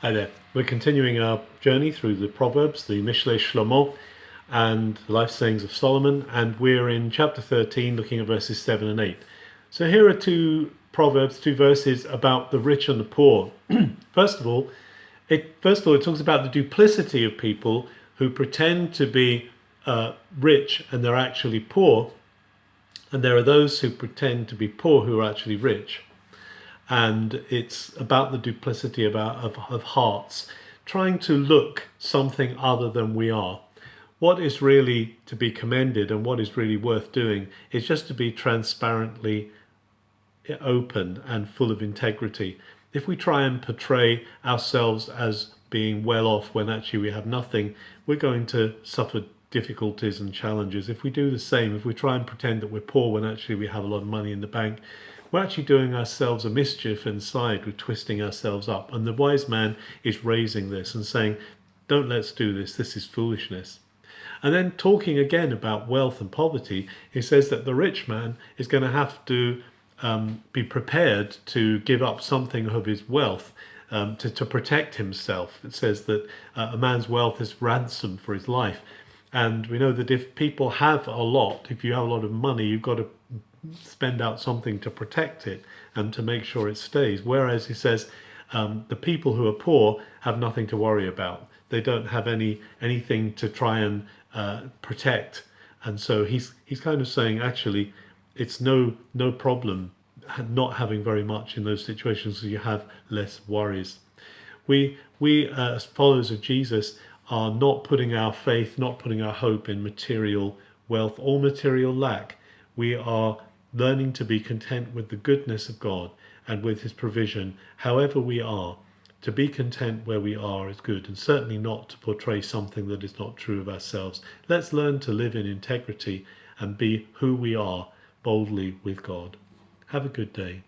Hi there. We're continuing our journey through the Proverbs, the Mishle Shlomo, and the life sayings of Solomon, and we're in chapter 13, looking at verses 7 and 8. So here are two Proverbs, two verses about the rich and the poor. First of all, it talks about the duplicity of people who pretend to be rich and they're actually poor, and there are those who pretend to be poor who are actually rich. And it's about the duplicity of hearts, trying to look something other than we are. What is really to be commended and what is really worth doing is just to be transparently open and full of integrity. If we try and portray ourselves as being well off when actually we have nothing, we're going to suffer difficulties and challenges. If we do the same, if we try and pretend that we're poor when actually we have a lot of money in the bank, we're actually doing ourselves a mischief inside. We're twisting ourselves up. And the wise man is raising this and saying, don't let's do this. This is foolishness. And then talking again about wealth and poverty, he says that the rich man is going to have to be prepared to give up something of his wealth to protect himself. It says that a man's wealth is ransom for his life. And we know that if people have a lot, if you have a lot of money, you've got to spend out something to protect it and to make sure it stays. Whereas he says the people who are poor have nothing to worry about. They don't have anything to try and protect. And so he's kind of saying actually it's no problem not having very much in those situations, so you have less worries. We as followers of Jesus are not putting our faith, not putting our hope in material wealth or material lack. We are learning to be content with the goodness of God and with his provision, however we are. To be content where we are is good, and certainly not to portray something that is not true of ourselves. Let's learn to live in integrity and be who we are boldly with God. Have a good day.